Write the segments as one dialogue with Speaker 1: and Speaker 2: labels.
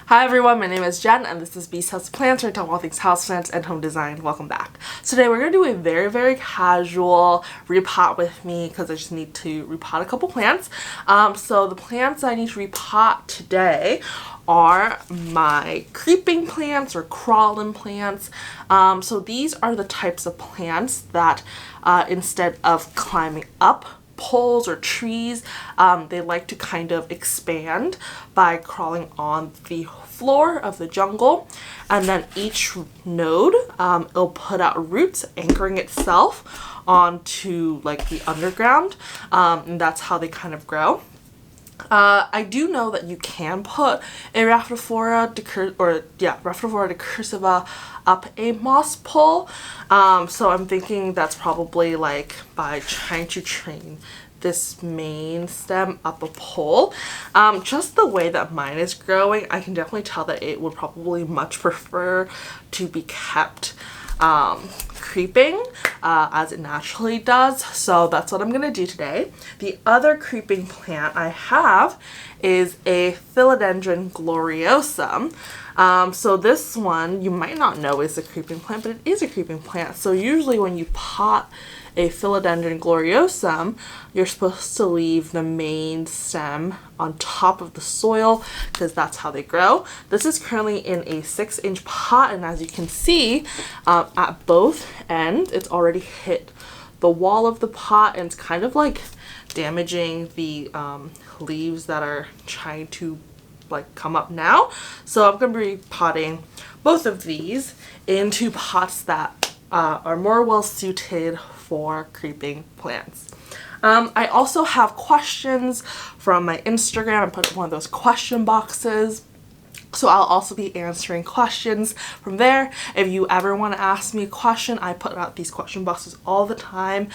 Speaker 1: Hi everyone, my name is Jen and this is Beast House Plants, where I talk all things houseplants and home design. Welcome back. So today we're going to do a very casual repot with me because I just need to repot a couple plants. So the plants I need to repot today are my creeping plants or crawling plants. So these are the types of plants that instead of climbing up poles or trees, they like to kind of expand by crawling on the floor of the jungle, and then each node it'll put out roots anchoring itself onto like the underground, and that's how they kind of grow. I do know that you can put a raphidophora decursiva up a moss pole, so I'm thinking that's probably like by trying to train this main stem up a pole. Just the way that mine is growing, I can definitely tell that it would probably much prefer to be kept creeping as it naturally does, so that's what I'm gonna do today. The other creeping plant I have is a philodendron gloriosum. So this one you might not know is a creeping plant, but it is a creeping plant. So usually when you pot a philodendron gloriosum, you're supposed to leave the main stem on top of the soil because that's how they grow. This is currently in a 6-inch pot, and as you can see, at both ends it's already hit the wall of the pot, and it's kind of like damaging the leaves that are trying to like come up now. So I'm going to be potting both of these into pots that are more well suited for creeping plants. I also have questions from my Instagram. I put one of those question boxes, so I'll also be answering questions from there. If you ever want to ask me a question, I put out these question boxes all the time,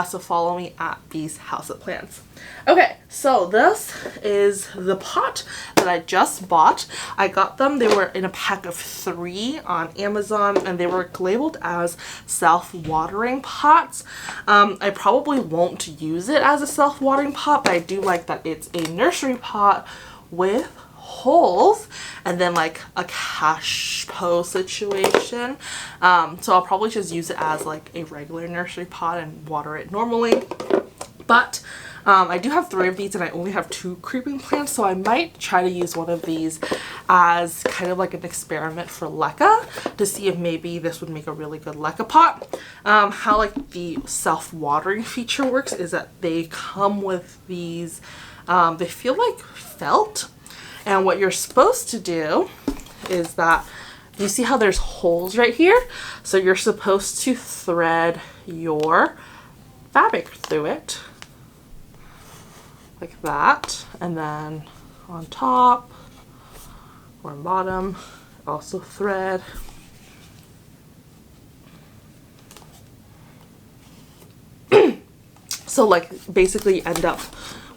Speaker 1: so follow me at Beast House of Plants. Okay, so this is the pot that I just bought. I got them, they were in a pack of 3 on Amazon, and they were labeled as self-watering pots. I probably won't use it as a self-watering pot, but I do like that it's a nursery pot with holes and then like a cash pose situation. So I'll probably just use it as like a regular nursery pot and water it normally. But I do have 3 of these and I only have 2 creeping plants, so I might try to use one of these as kind of like an experiment for leca to see if maybe this would make a really good leca pot. How like the self-watering feature works is that they come with these, they feel like felt, and what you're supposed to do is that you see how there's holes right here, so you're supposed to thread your fabric through it like that, and then on top or bottom also thread. So like basically you end up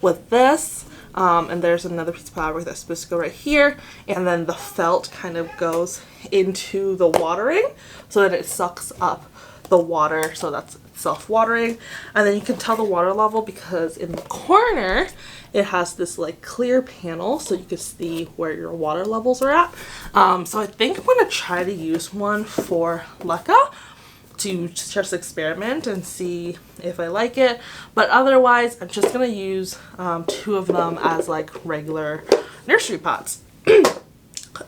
Speaker 1: with this, and there's another piece of fabric that's supposed to go right here, and then the felt kind of goes into the watering so that it sucks up the water, so that's self-watering. And then you can tell the water level because in the corner it has this like clear panel so you can see where your water levels are at. So I think I'm going to try to use one for leca to just experiment and see if I like it, but otherwise I'm just going to use 2 of them as like regular nursery pots.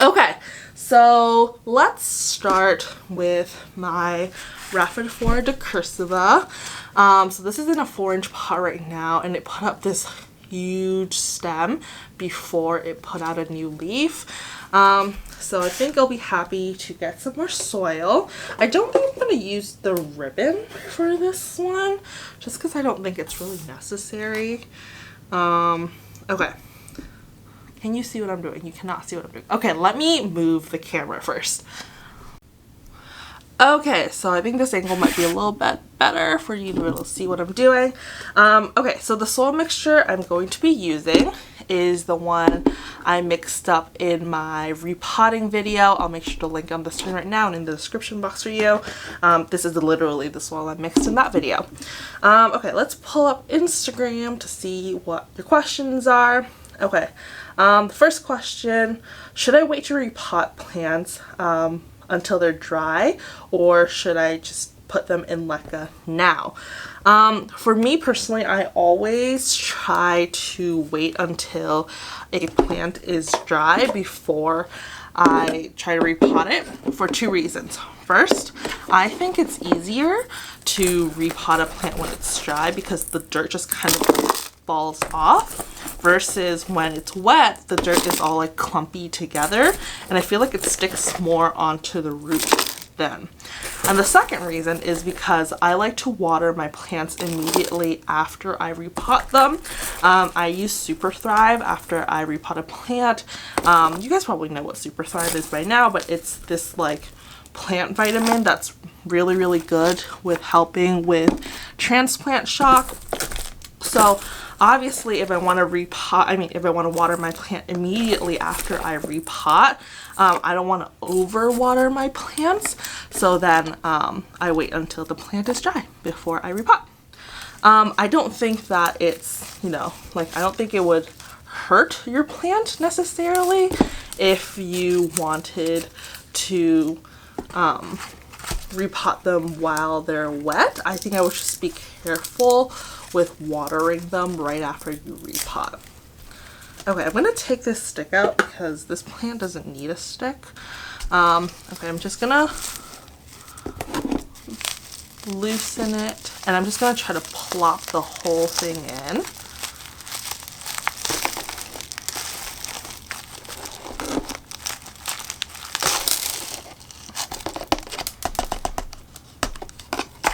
Speaker 1: Okay, so let's start with my raphidophora decursiva. So this is in a 4-inch pot right now, and it put up this huge stem before it put out a new leaf. So I think I'll be happy to get some more soil. I don't think I'm going to use the ribbon for this one, just because I don't think it's really necessary. Okay. Can you see what I'm doing? You cannot see what I'm doing. Okay, let me move the camera first. Okay, so I think this angle might be a little bit better for you to be able to see what I'm doing. Okay, so the soil mixture I'm going to be using is the one I mixed up in my repotting video. I'll make sure to link on the screen right now and in the description box for you. This is literally the soil I mixed in that video. Okay, let's pull up Instagram to see what your questions are. Okay, the first question, should I wait to repot plants until they're dry, or should I just put them in leca now? For me personally, I always try to wait until a plant is dry before I try to repot it for two reasons. First, I think it's easier to repot a plant when it's dry because the dirt just kind of falls off, versus when it's wet, the dirt is all like clumpy together, and I feel like it sticks more onto the root then. And the second reason is because I like to water my plants immediately after I repot them. I use Super Thrive after I repot a plant. You guys probably know what Super Thrive is by now, but it's this like plant vitamin that's really, really good with helping with transplant shock. So obviously if I want to if I want to water my plant immediately after I repot, I don't want to over water my plants, so then I wait until the plant is dry before I repot. I don't think that it's, I don't think it would hurt your plant necessarily if you wanted to repot them while they're wet. I think I would just be careful with watering them right after you repot. Okay, I'm gonna take this stick out because this plant doesn't need a stick. Okay, I'm just gonna loosen it, and I'm just gonna try to plop the whole thing in.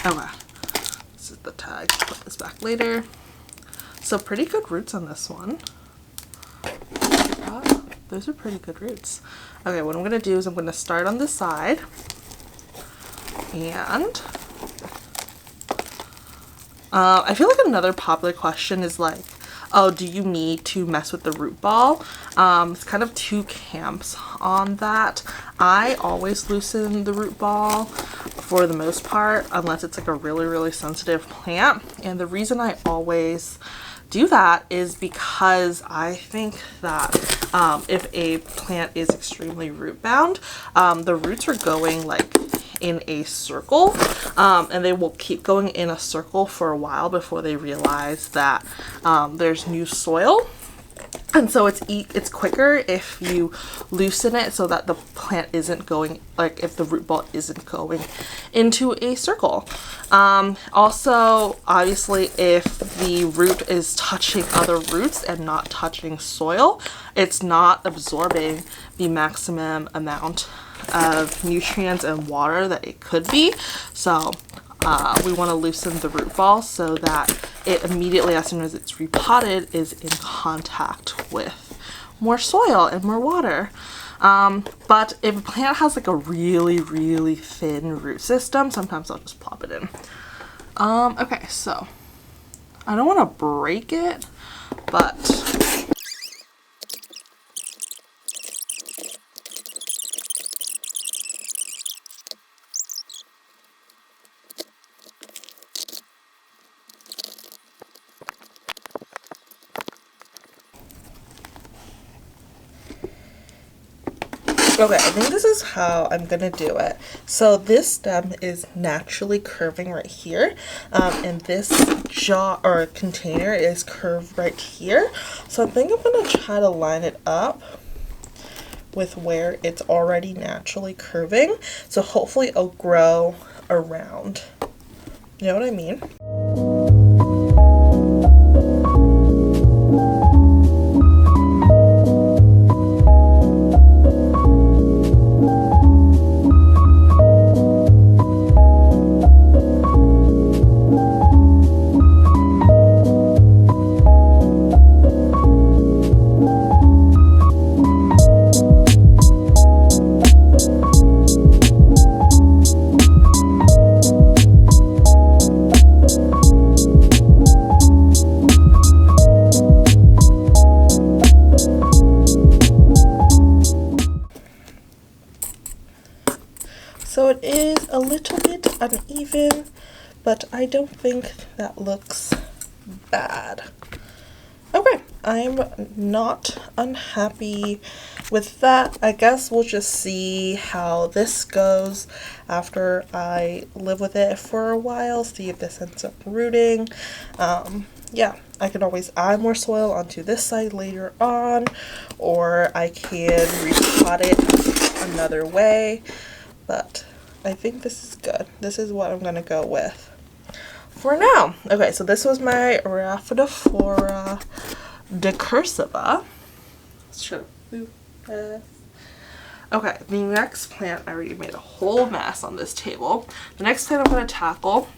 Speaker 1: Okay, this is the tag. Put this back later. So pretty good roots on this one. Those are pretty good roots. Okay, what I'm gonna do is I'm gonna start on this side, and I feel like another popular question is like, oh, do you need to mess with the root ball? It's kind of two camps on that. I always loosen the root ball for the most part, unless it's like a really, really sensitive plant. And the reason I always do that is because I think that if a plant is extremely root bound, the roots are going like in a circle, and they will keep going in a circle for a while before they realize that there's new soil. And so it's quicker if you loosen it so that the plant isn't going, like if the root ball isn't going into a circle. Also, obviously, if the root is touching other roots and not touching soil, it's not absorbing the maximum amount of nutrients and water that it could be. So we want to loosen the root ball so that it immediately, as soon as it's repotted, is in contact with more soil and more water. But if a plant has like a really, really thin root system, sometimes I'll just plop it in. Okay, so I don't want to break it, but okay, I think this is how I'm gonna do it. So this stem is naturally curving right here, and this jar or container is curved right here. So I think I'm gonna try to line it up with where it's already naturally curving. So hopefully it'll grow around. You know what I mean? So it is a little bit uneven, but I don't think that looks bad. Okay, I'm not unhappy with that. I guess we'll just see how this goes after I live with it for a while, see if this ends up rooting. Yeah, I can always add more soil onto this side later on, or I can repot it another way, but I think this is good. This is what I'm gonna go with for now. Okay, so this was my raphidophora decursiva. Let's try to move this. Okay, the next plant, I already made a whole mess on this table. The next plant I'm going to tackle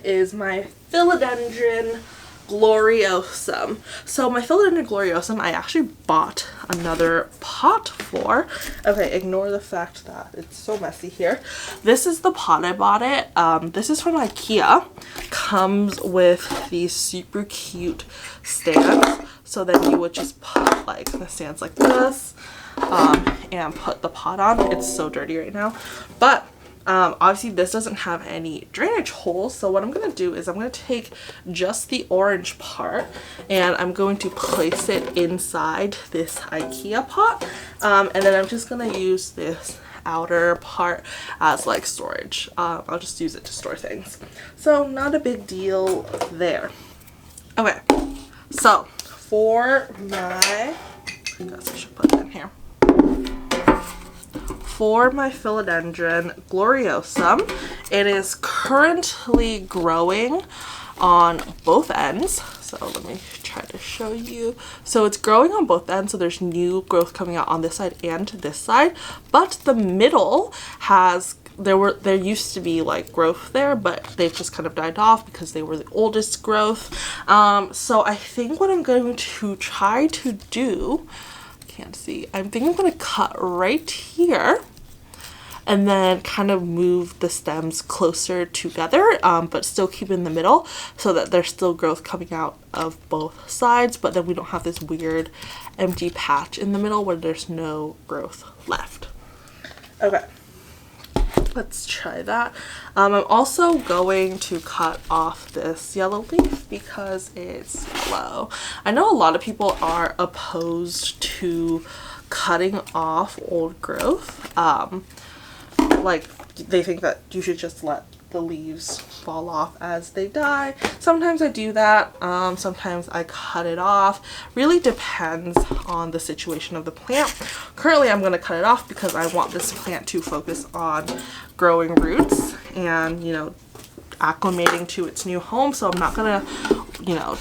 Speaker 1: is my philodendron gloriosum. So my philodendron gloriosum, I actually bought another pot for. Okay, ignore the fact that it's so messy here. This is the pot I bought it. This is from IKEA. Comes with these super cute stands. So then you would just put like the stands like this and put the pot on. It's so dirty right now. But obviously this doesn't have any drainage holes, so what I'm going to do is I'm going to take just the orange part and I'm going to place it inside this IKEA pot, and then I'm just going to use this outer part as like storage. I'll just use it to store things, so not a big deal there. Okay, so for my, I guess I should put that in here. For my philodendron gloriosum, it is currently growing on both ends. So let me try to show you. So it's growing on both ends, so there's new growth coming out on this side and this side. But the middle has, there used to be like growth there, but they've just kind of died off because they were the oldest growth. So I think what I'm going to try to do, can't see, I think I'm going to cut right here and then kind of move the stems closer together, but still keep in the middle so that there's still growth coming out of both sides, but then we don't have this weird empty patch in the middle where there's no growth left. Okay, let's try that. I'm also going to cut off this yellow leaf because it's yellow. I know a lot of people are opposed to cutting off old growth. Like they think that you should just let the leaves fall off as they die. Sometimes I do that, sometimes I cut it off. Really depends on the situation of the plant. Currently I'm going to cut it off because I want this plant to focus on growing roots and, you know, acclimating to its new home. So I'm not going to, you know,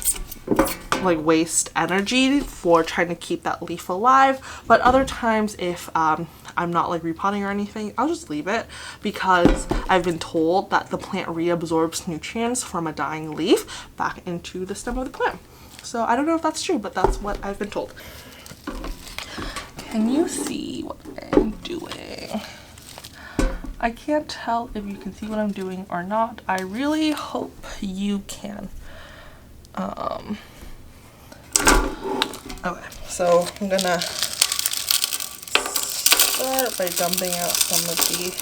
Speaker 1: like waste energy for trying to keep that leaf alive. But other times if I'm not like repotting or anything, I'll just leave it because I've been told that the plant reabsorbs nutrients from a dying leaf back into the stem of the plant. So I don't know if that's true, but that's what I've been told. Can you see what I'm doing? I can't tell if you can see what I'm doing or not. I really hope you can. Okay, so I'm gonna start by dumping out some of the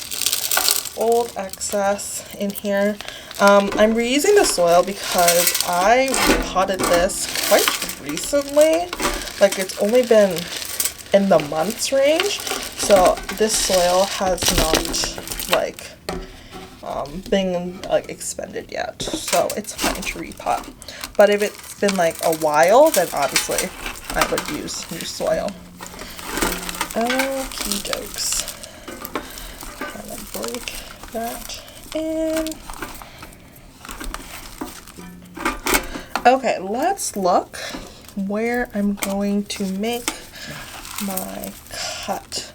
Speaker 1: old excess in here. I'm reusing the soil because I repotted this quite recently. Like it's only been in the months range, so this soil has not like been like expended yet, so it's fine to repot. But if it's been like a while, then obviously I would use new soil. Okie dokes. Kind of break that in. Okay, let's look where I'm going to make my cut.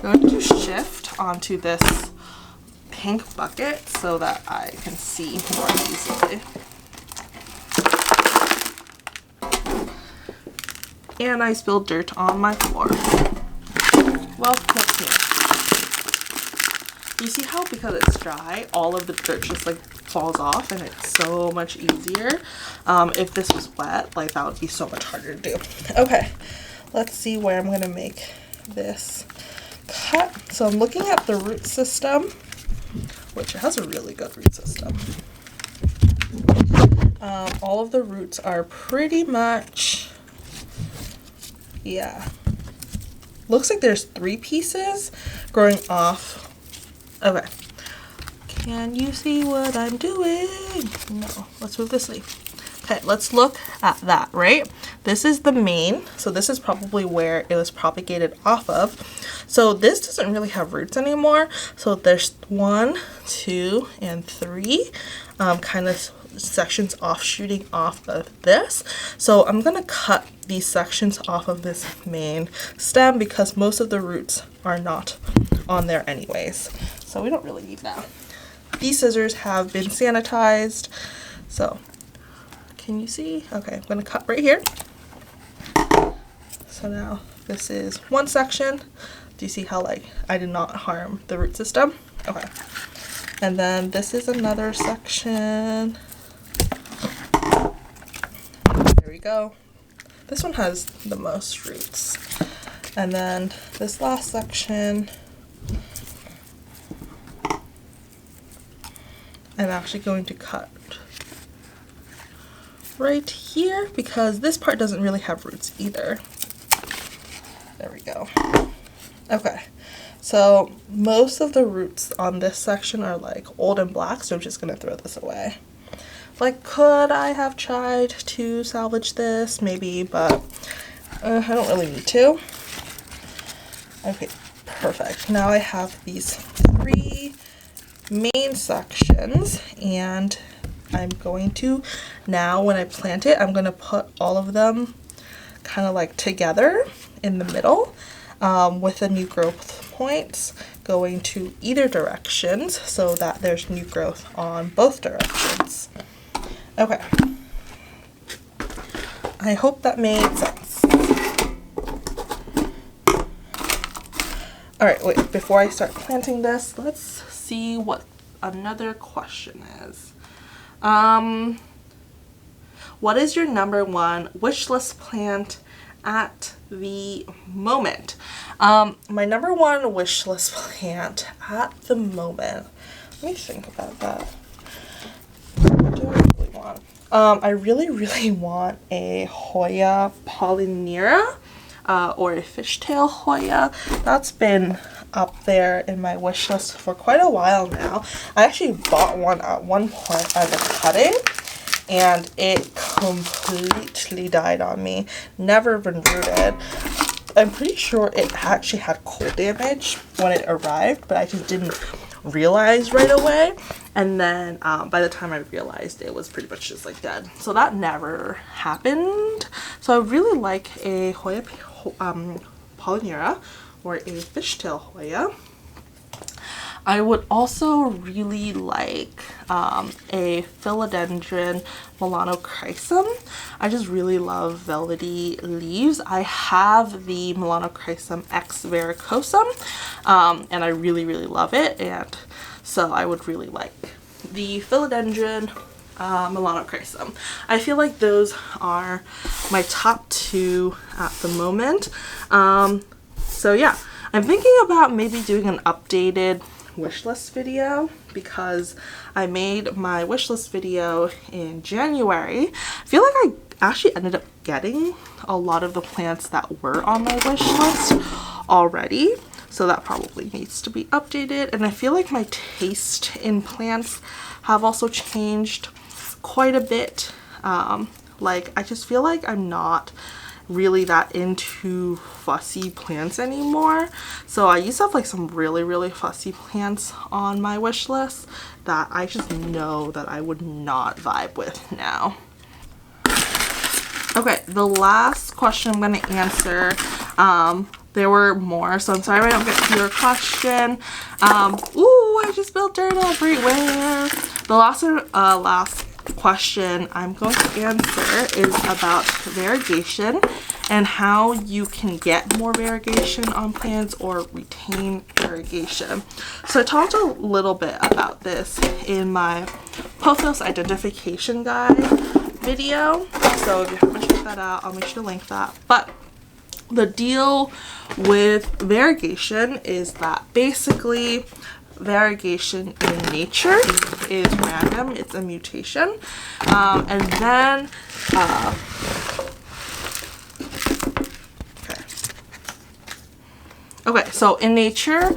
Speaker 1: I'm going to shift onto this pink bucket so that I can see more easily. And I spilled dirt on my floor. Well, what's new? You see how because it's dry, all of the dirt just like falls off and it's so much easier. If this was wet, like that would be so much harder to do. Okay, let's see where I'm gonna make this cut. So I'm looking at the root system, which has a really good root system. All of the roots are pretty much, yeah. Looks like there's 3 pieces growing off. Okay. Can you see what I'm doing? No. Let's move this leaf. Okay, let's look at that, right? This is the main, so this is probably where it was propagated off of. So this doesn't really have roots anymore. So there's 1, 2, and 3 kind of sections offshooting off of this. So I'm gonna cut these sections off of this main stem because most of the roots are not on there anyways. So we don't really need that. These scissors have been sanitized. So can you see? Okay, I'm gonna cut right here. So now this is one section. Do you see how like I did not harm the root system? Okay. And then this is another section. There we go. This one has the most roots. And then this last section, I'm actually going to cut right here because this part doesn't really have roots either. There we go. Okay, so most of the roots on this section are like old and black, so I'm just gonna throw this away. Like, could I have tried to salvage this? Maybe, but I don't really need to. Okay, perfect. Now I have these 3 main sections, and I'm going to, now when I plant it, I'm going to put all of them kind of like together in the middle with the new growth points going to either directions so that there's new growth on both directions. Okay. I hope that made sense. Alright, wait, before I start planting this, let's see what another question is. What is your #1 wish list plant at the moment? My #1 wish list plant at the moment. Let me think about that. What do I really want? I really want a Hoya polynera, or a fishtail Hoya. That's been up there in my wish list for quite a while now. I actually bought one at one point as a cutting, and it completely died on me. Never been rooted. I'm pretty sure it actually had cold damage when it arrived, but I just didn't realize right away. And then by the time I realized, it was pretty much just like dead. So that never happened. So I really like a Hoya polynera or a fishtail Hoya. I would also really like a philodendron melanochrysum. I just really love velvety leaves. I have the melanochrysum X varicosum, and I really love it. And so I would really like the philodendron melanochrysum. I feel like those are my top 2 at the moment. So yeah, I'm thinking about maybe doing an updated wish list video because I made my wish list video in January. I feel like I actually ended up getting a lot of the plants that were on my wish list already, so that probably needs to be updated. And I feel like my taste in plants have also changed quite a bit. Like, I just feel like I'm not really that into fussy plants anymore. So I used to have like some really fussy plants on my wish list that I just know that I would not vibe with now. Okay, the last question I'm going to answer, there were more, so I'm sorry I don't get to your question. Ooh, I just spilled dirt everywhere. The last question I'm going to answer is about variegation and how you can get more variegation on plants or retain variegation. So I talked a little bit about this in my Pothos identification guide video. So if you haven't checked that out, I'll make sure to link that. But the deal with variegation is that basically variegation in nature is random. It's a mutation. And then okay, so in nature,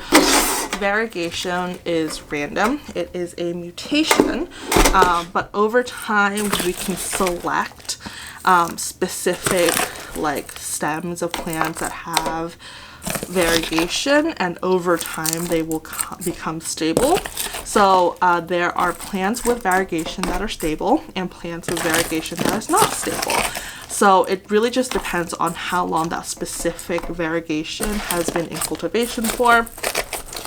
Speaker 1: variegation is random. It is a mutation, but over time we can select specific like stems of plants that have variegation, and over time they will become stable. So there are plants with variegation that are stable and plants with variegation that is not stable. So it really just depends on how long that specific variegation has been in cultivation for.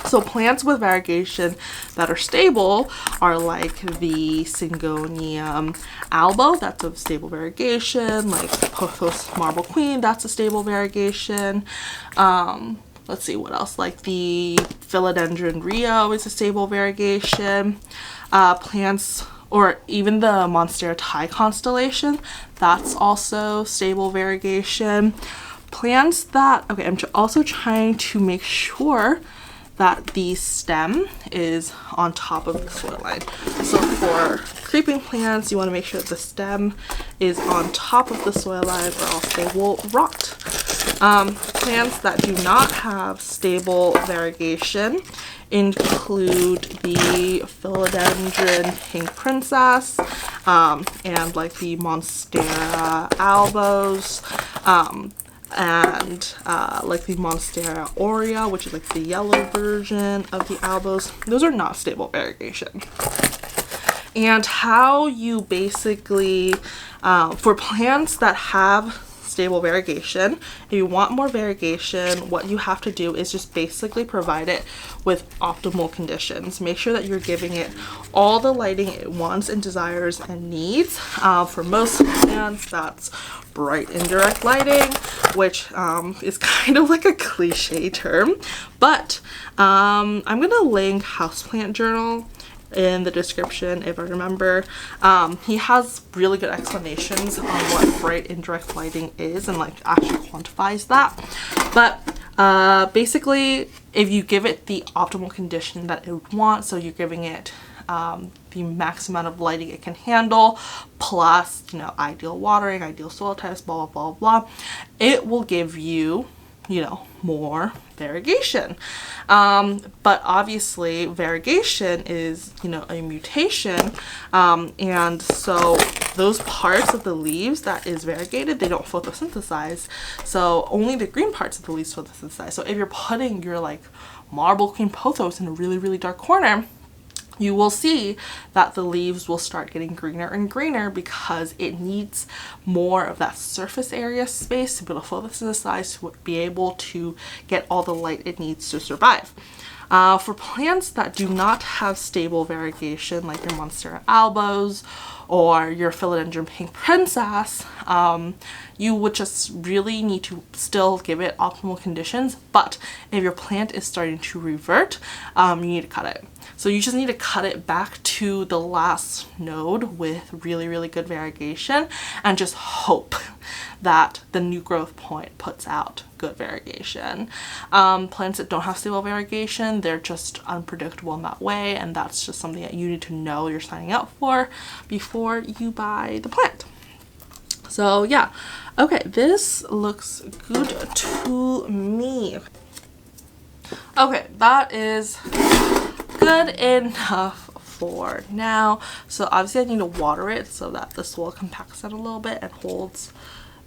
Speaker 1: So plants with variegation that are stable are like the Syngonium albo, that's a stable variegation, like Pothos Marble Queen, that's a stable variegation. Let's see what else, like the Philodendron Rio is a stable variegation. Plants, or even the Monstera Thai constellation, that's also stable variegation. Plants that, okay, I'm also trying to make sure that the stem is on top of the soil line. So for creeping plants, you want to make sure that the stem is on top of the soil line or else they will rot. Plants that do not have stable variegation include the Philodendron Pink Princess and like the Monstera albos, and like the Monstera aurea, which is like the yellow version of the albos. Those are not stable variegation. And how you basically, for plants that have stable variegation, if you want more variegation, what you have to do is just basically provide it with optimal conditions. Make sure that you're giving it all the lighting it wants and desires and needs. For most plants, that's bright indirect lighting, which is kind of like a cliche term, but I'm gonna link Houseplant Journal in the description if I remember. He has really good explanations on what bright indirect lighting is and like actually quantifies that. But basically, if you give it the optimal condition that it would want, so you're giving it the max amount of lighting it can handle, plus, you know, ideal watering, ideal soil types, blah, blah, blah, blah, it will give you, you know, more variegation. But obviously variegation is, you know, a mutation, and so those parts of the leaves that is variegated, they don't photosynthesize, so only the green parts of the leaves photosynthesize. So if you're putting your like Marble Queen pothos in a really, really dark corner, you will see that the leaves will start getting greener and greener because it needs more of that surface area space to be able to photosynthesize, to be able to get all the light it needs to survive. For plants that do not have stable variegation, like your Monstera albos or your Philodendron Pink Princess, you would just really need to still give it optimal conditions. But if your plant is starting to revert, you need to cut it. So you just need to cut it back to the last node with really, really good variegation and just hope that the new growth point puts out good variegation. Plants that don't have stable variegation, they're just unpredictable in that way, and that's just something that you need to know you're signing up for before you buy the plant. So yeah, okay, this looks good to me. Okay, that is good enough for now. So obviously I need to water it so that the soil compacts it a little bit and holds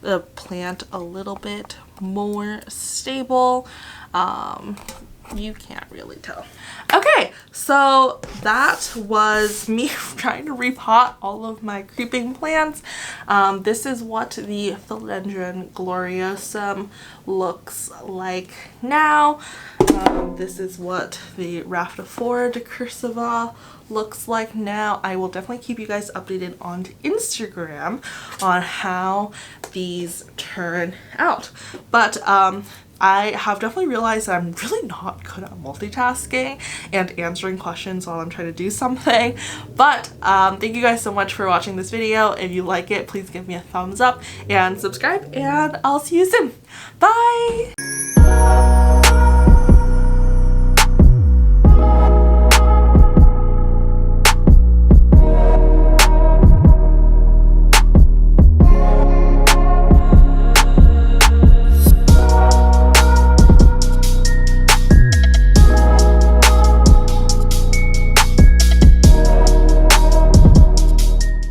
Speaker 1: the plant a little bit more stable. You can't really tell. Okay, so that was me trying to repot all of my creeping plants. This is what the Philodendron gloriosum looks like now. This is what the raphidophora decursiva looks like now. I will definitely keep you guys updated on Instagram on how these turn out. But I have definitely realized that I'm really not good at multitasking and answering questions while I'm trying to do something. But thank you guys so much for watching this video. If you like it, please give me a thumbs up and subscribe, and I'll see you soon. Bye!